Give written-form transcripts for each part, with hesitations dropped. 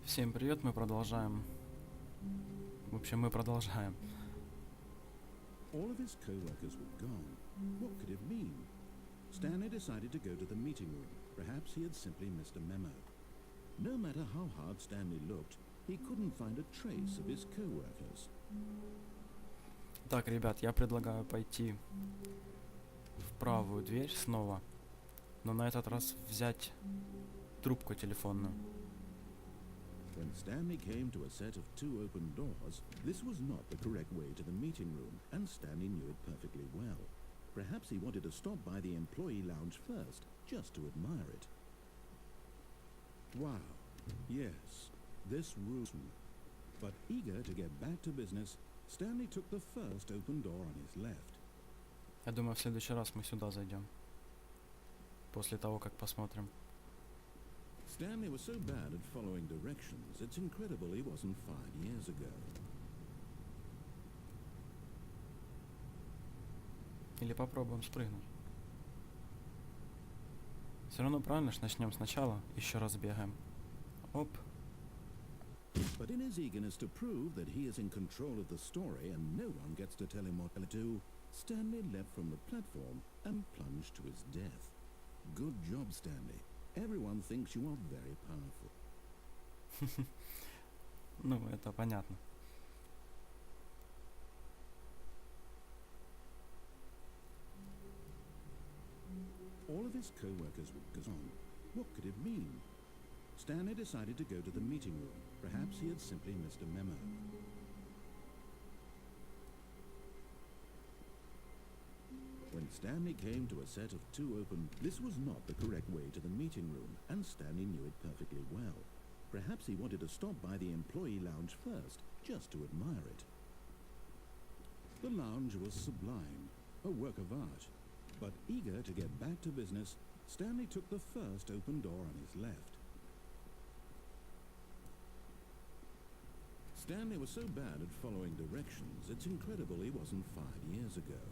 Всем привет, мы продолжаем. В общем, мы продолжаем. All of his co-workers were gone. What could it mean? Stanley decided to go to the meeting room. Perhaps he had simply missed a memo. No matter how hard Stanley looked, he couldn't find a trace of his co-workers. Так, ребят, я предлагаю пойти в правую дверь снова, но на этот раз взять трубку телефонную. When Stanley came to a set of two open doors, this was not the correct way to the meeting room, and Stanley knew it perfectly well. Perhaps he wanted to stop by the employee lounge first, just to admire it. Wow, yes, this room. But eager to get back to business, Stanley took the first open door on his left. Я думаю, в следующий раз мы сюда зайдем. После того, как посмотрим. Stanley was so bad at following directions, it's incredible he wasn't fired years ago. Или попробуем спрыгнуть. Все равно правильно ж начнем сначала, еще раз бегаем. Оп. But in his eagerness to prove that he is in control of the story and no one gets to tell him what to do, Stanley leapt from the platform and plunged to his death. Good job, Stanley. Everyone thinks you are very powerful. Ну, это понятно. All of his co-workers were gone. What could it mean? Stanley decided to go to the meeting room. Perhaps he had simply missed a memo. When Stanley came to a set of two open... This was not the correct way to the meeting room, and Stanley knew it perfectly well. Perhaps he wanted to stop by the employee lounge first, just to admire it. The lounge was sublime, a work of art. But eager to get back to business, Stanley took the first open door on his left. Stanley was so bad at following directions, it's incredible he wasn't fired years ago.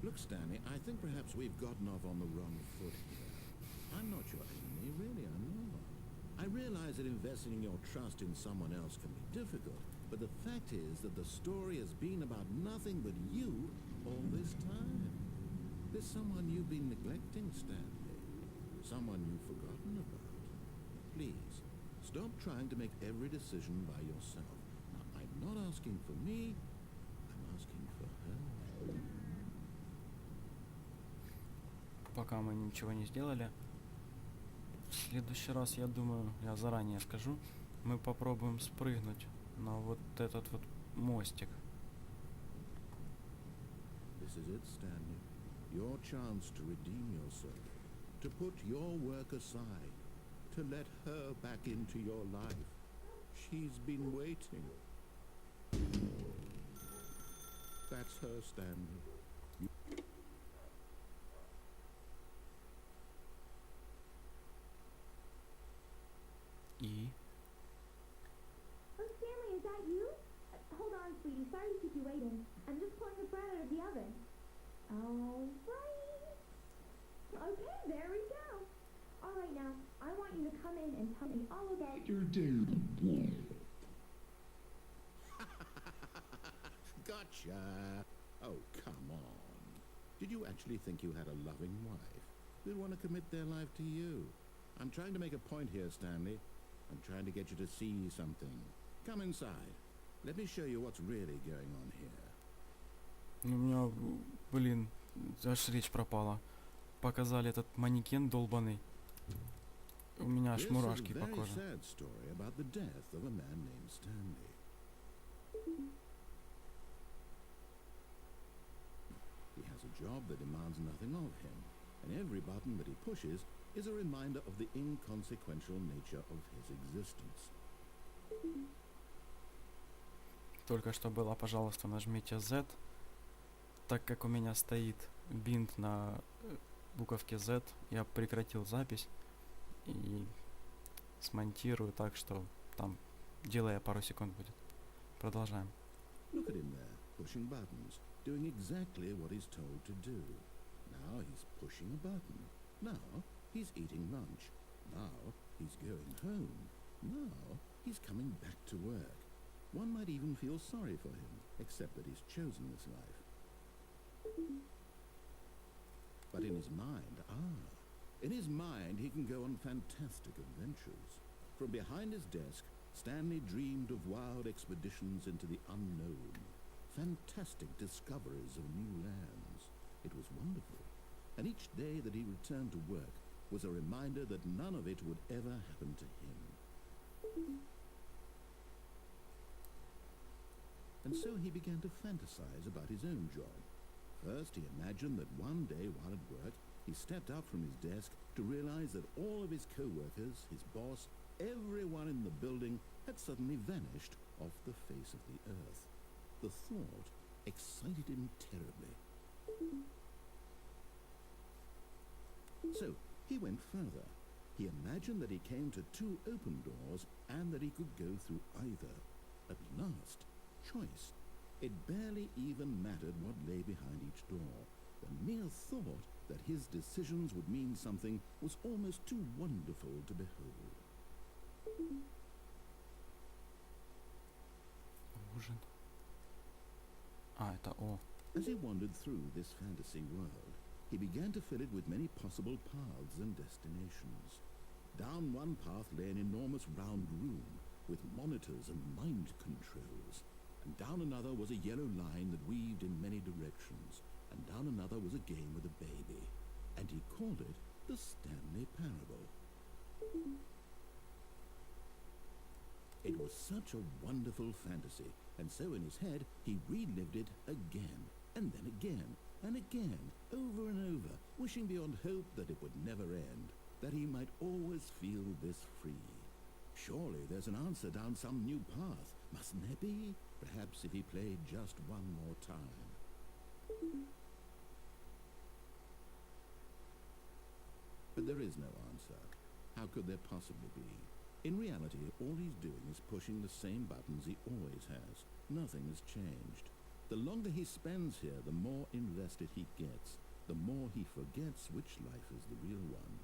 Look, Stanley, I think perhaps we've gotten off on the wrong foot here. I'm not your enemy, really, I'm not. I realize that investing your trust in someone else can be difficult, but the fact is that the story has been about nothing but you all this time. There's someone you've been neglecting, Stanley. Someone you've forgotten about. Please, stop trying to make every decision by yourself. Now, I'm not asking for me, I'm asking for her. Пока мы ничего не сделали. В следующий раз, я думаю, я заранее скажу, мы попробуем спрыгнуть на вот этот вот мостик. This is it, Stanley. Your chance to redeem yourself. To put your work aside. To let her back into your life. She's been waiting. That's her, Stanley. И... Oh, Stanley, is that you? Hold on, sweetie. Sorry to keep you waiting. I'm just pulling the bread out of the oven. All right. Okay, there we go. All right, now, I want you to come in and tell me all about your day. Gotcha. Oh, come on. Did you actually think you had a loving wife who'd want to commit their life to you? I'm trying to make a point here, Stanley. I'm trying to get you to see something. Come inside. Let me show you what's really going on here. У меня, блин, аж речь пропала. Показали этот манекен долбаный. У меня аж мурашки по коже. Sad story about the death of a man named Stanley. He has a job that demands nothing of him, and every button that he pushes is a reminder of the inconsequential nature of his existence. Только что было, пожалуйста, нажмите Z. Так как у меня стоит бинт на буковке Z, я прекратил запись и смонтирую так, что там делая пару секунд будет. Продолжаем. Look at him there, pushing buttons, doing exactly what he's told to do. Now he's pushing a button. Now he's eating lunch. Now he's going home. Now he's coming back to work. One might even feel sorry for him, except that he's chosen this life. But in his mind, he can go on fantastic adventures. From behind his desk, Stanley dreamed of wild expeditions into the unknown, fantastic discoveries of new lands. It was wonderful, and each day that he returned to work was a reminder that none of it would ever happen to him. And so he began to fantasize about his own job. First, he imagined that one day while at work, he stepped up from his desk to realize that all of his co-workers, his boss, everyone in the building had suddenly vanished off the face of the earth. The thought excited him terribly. So he went further. He imagined that he came to 2 open doors and that he could go through either. At last, choice. It barely even mattered what lay behind each door. The mere thought that his decisions would mean something was almost too wonderful to behold. Ужин. Это О. As he wandered through this fantasy world, he began to fill it with many possible paths and destinations. Down one path lay an enormous round room with monitors and mind controls. And down another was a yellow line that weaved in many directions. And down another was a game with a baby. And he called it the Stanley Parable. It was such a wonderful fantasy, and so in his head he relived it again, and then again, and again, over and over, wishing beyond hope that it would never end, that he might always feel this free. Surely there's an answer down some new path, mustn't there be? Perhaps if he played just one more time. But there is no answer. How could there possibly be? In reality, all he's doing is pushing the same buttons he always has. Nothing has changed. The longer he spends here, the more invested he gets, the more he forgets which life is the real one.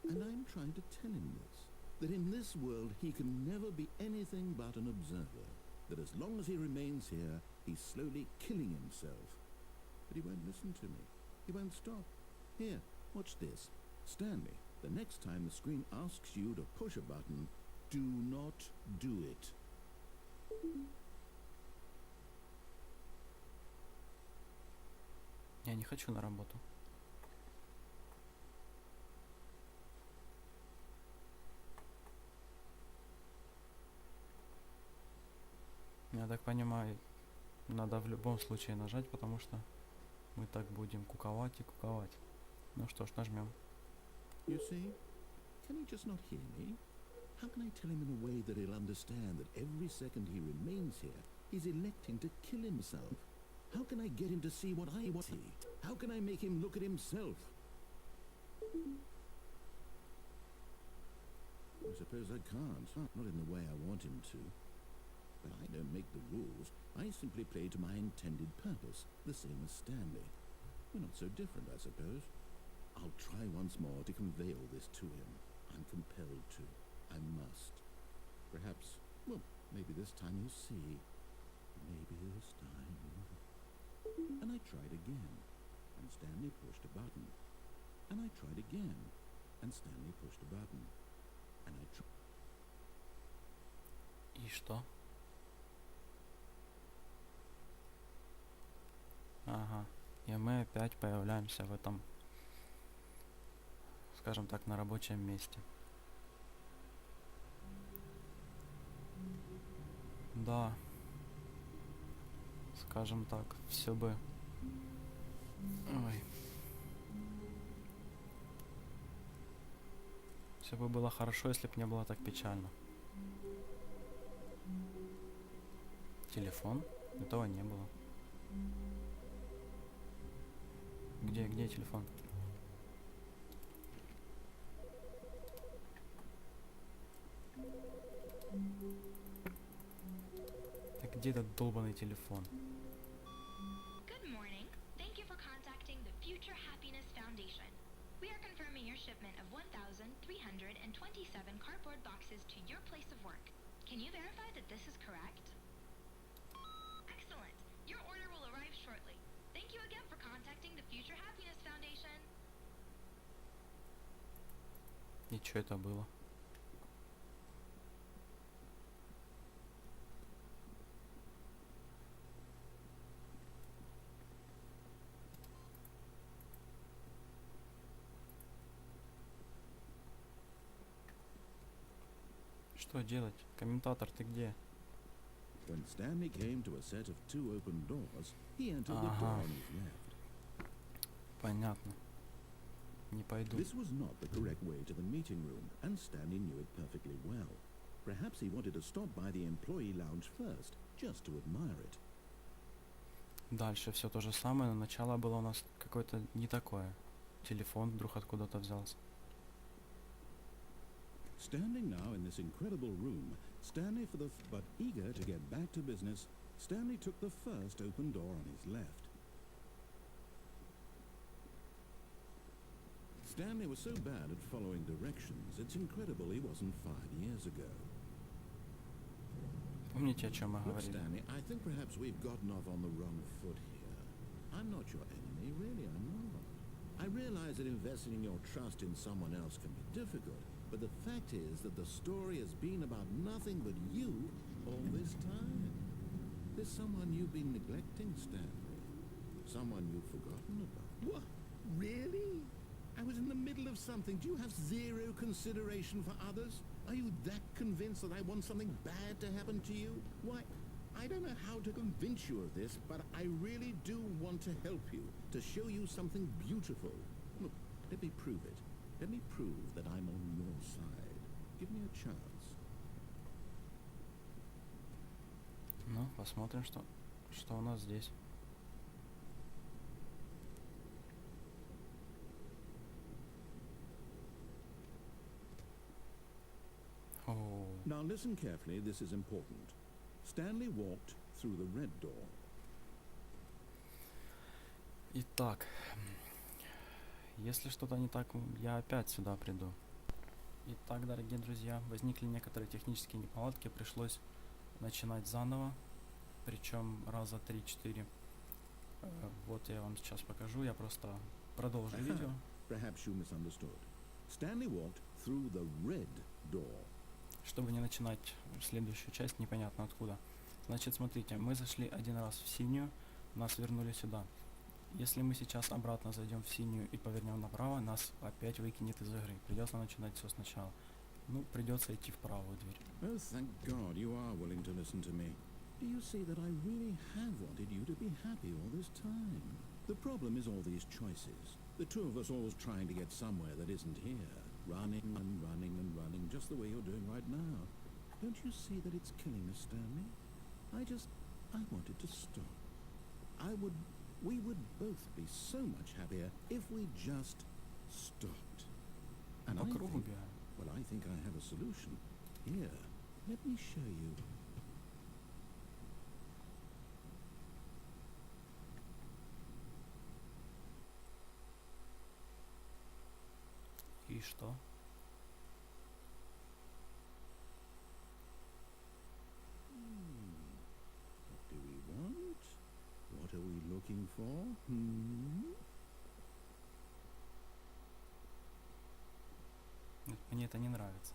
And I'm trying to tell him this, that in this world he can never be anything but an observer, that as long as he remains here, he's slowly killing himself. But he won't listen to me. He won't stop. Here, watch this. Stanley, the next time the screen asks you to push a button, do not do it. Я не хочу на работу. Я так понимаю, надо в любом случае нажать, потому что мы так будем куковать и куковать. Ну что ж, нажмем. You see? Can he just not hear me? How can I tell him in a way that he'll understand that every second he remains here, he's electing to kill himself? How can I get him to see what I want to see? How can I make him look at himself? I suppose I can't. Not in the way I want him to. But I don't make the rules. I simply play to my intended purpose, the same as Stanley. We're not so different, I suppose. I'll try once more to convey all this to him. I'm compelled to. I must. Perhaps, well, maybe this time he'll see. Maybe this time. And I tried again, and Stanley pushed a button. And I tried again, and Stanley pushed a button. And I tried. И что? Ага. И мы опять появляемся в этом, скажем так, на рабочем месте. Да. Скажем так, все бы... Ой. Все бы было хорошо, если бы не было так печально. Телефон? Этого не было. Где телефон? Так где этот долбаный телефон? Good morning. Thank you for contacting the Future Happiness Foundation. We are confirming your shipment of 1,327 cardboard boxes to your place of work. Can you verify that this is correct? Excellent. Your order will arrive shortly. Thank you again for contacting the Future Happiness Foundation. И что это было? Что делать? Комментатор, ты где? When Stanley came to a set of two open doors, he entered the door on his left. Понятно. Не пойду. This was not the correct way to the meeting room, and Stanley knew it perfectly well. Perhaps he wanted to stop by the employee lounge first, just to admire it. Дальше все то же самое, но начало было у нас какое-то не такое. Телефон вдруг откуда-то взялся. Standing now in this incredible room, but eager to get back to business, Stanley took the first open door on his left. Stanley was so bad at following directions, it's incredible he wasn't 5 years ago. Помните, о чем мы Look, говорили? Stanley, I think perhaps we've gotten off on the wrong foot here. I'm not your enemy, really, I'm not. I realize that investing in your trust in someone else can be difficult, but the fact is that the story has been about nothing but you all this time. There's someone you've been neglecting, Stanley. Someone you've forgotten about. What? Really? I was in the middle of something. Do you have zero consideration for others? Are you that convinced that I want something bad to happen to you? Why, I don't know how to convince you of this, but I really do want to help you, to show you something beautiful. Look, let me prove it. Let me prove that I'm on your side. Give me a chance. Ну, посмотрим, что у нас здесь. Oh. Now listen carefully, this is important. Stanley walked through the red door. Итак, если что-то не так, я опять сюда приду. Итак, дорогие друзья, возникли некоторые технические неполадки, пришлось начинать заново, причем раза 3-4. Вот я вам сейчас покажу, я просто продолжу видео. Perhaps you misunderstood. Stanley walked through the red door. Чтобы не начинать следующую часть непонятно откуда. Значит, смотрите, мы зашли один раз в синюю, нас вернули сюда. Если мы сейчас обратно зайдем в синюю и повернем направо, нас опять выкинет из игры. Придется начинать все сначала. Ну, придется идти в правую дверь. Oh, thank God you are willing to listen to me. Do you see that I really have wanted you to be happy all this time? The problem is all these choices. The two of us always trying to get somewhere that isn't here. Running and running and running, just the way you're doing right now. Don't you see that it's killing us, Stanley? I wanted to stop. We would both be so much happier if we just stopped. And По кругу бегаем. well, I think I have a solution. Here, let me show you. И что? What do we want? What are we looking for? Мне это не нравится.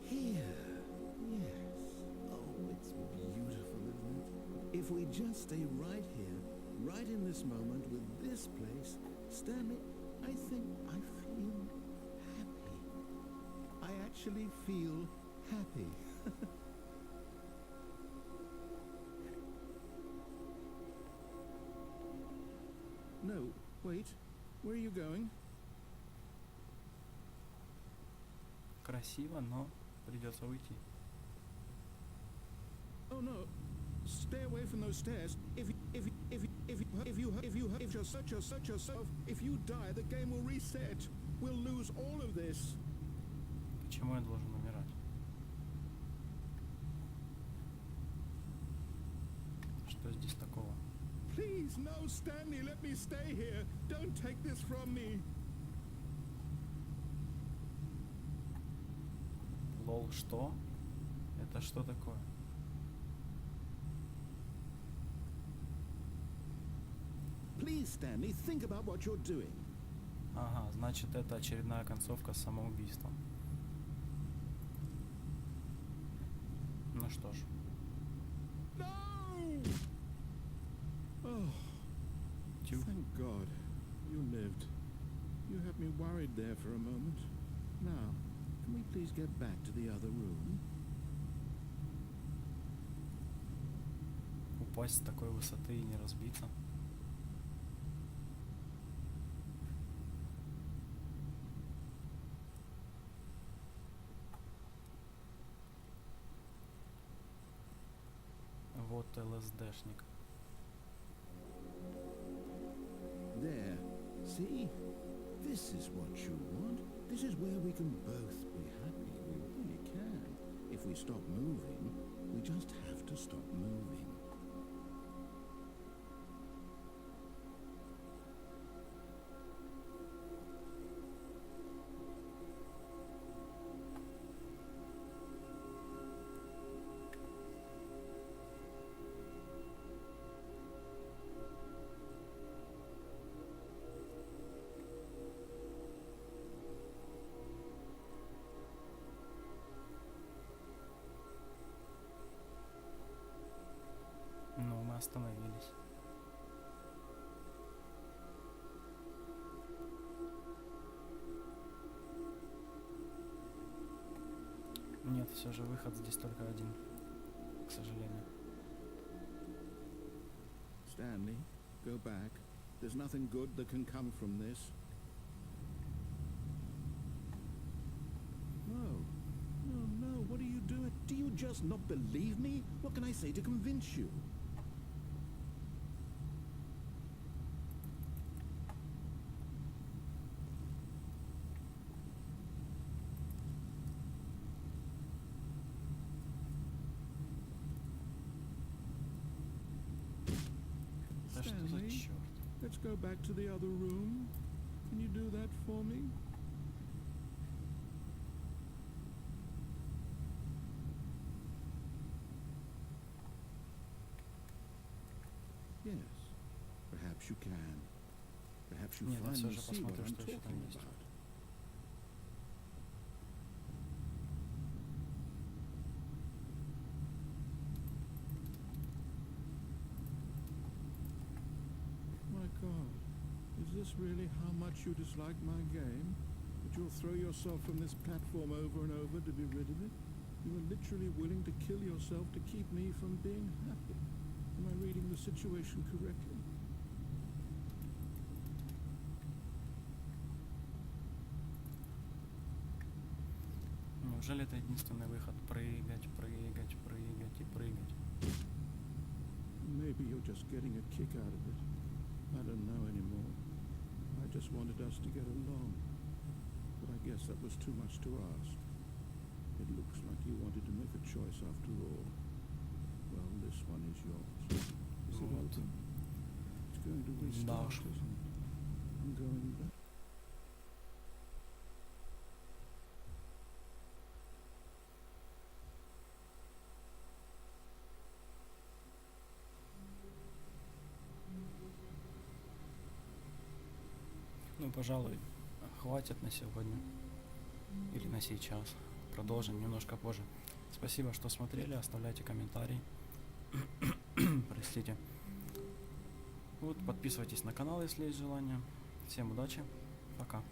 Here. Yes. Oh, it's beautiful, isn't it? If we just stay right here, right in this moment with this place, Stanley, I think I feel happy. I actually feel happy. No, wait. Where are you going? Красиво, но придется уйти. Oh no! Stay away from those stairs. If you search yourself, if you die, the game will reset. We'll lose all of this. Почему я должен умирать? Что здесь такого? Please, no, Stanley, let me stay here. Don't take this from me. Лол, что? Это что такое? Please, Stanley, think about what you're doing. Ага, значит, это очередная концовка с самоубийством. Ну что ж. No! Oh, Тю. thank God. You lived. You had me worried there for a moment. Now, can we please get back to the other room? Упасть с такой высоты и не разбиться. Вот ЛСДшник. There. See? This is what you want. This is where we can both be happy. We really can. If we stop moving, we just have to stop moving. Ну, мы остановились. Нет, все же выход здесь только один, к сожалению. Stanley, go back. There's nothing good that can come from this. No. No, no, what are you doing? Do you just not believe me? What can I say to convince you? Да что за Stanley, черт? let's go back to the other room. Can you do that for me? Yes, perhaps you can. Perhaps you Нет, я всё finally же see what посмотрю, I'm что ещё там talking есть. about. My God, is this really how much you dislike my game? That you'll throw yourself from this platform over and over to be rid of it? You are literally willing to kill yourself to keep me from being happy. Am I reading the situation correctly? Неужели это единственный выход? Прыгать, прыгать, прыгать и прыгать. Maybe you're just getting a kick out of it. I don't know anymore. I just wanted us to get along. But I guess that was too much to ask. It looks like you wanted to make a choice after all. Well, this one is yours. Is it Вот. open? It's going to Да restart, уж. isn't it? I'm going back. Ну, пожалуй, хватит на сегодня. Или на сейчас. Продолжим немножко позже. Спасибо, что смотрели. Оставляйте комментарии. Простите. Вот, подписывайтесь на канал, если есть желание. Всем удачи. Пока.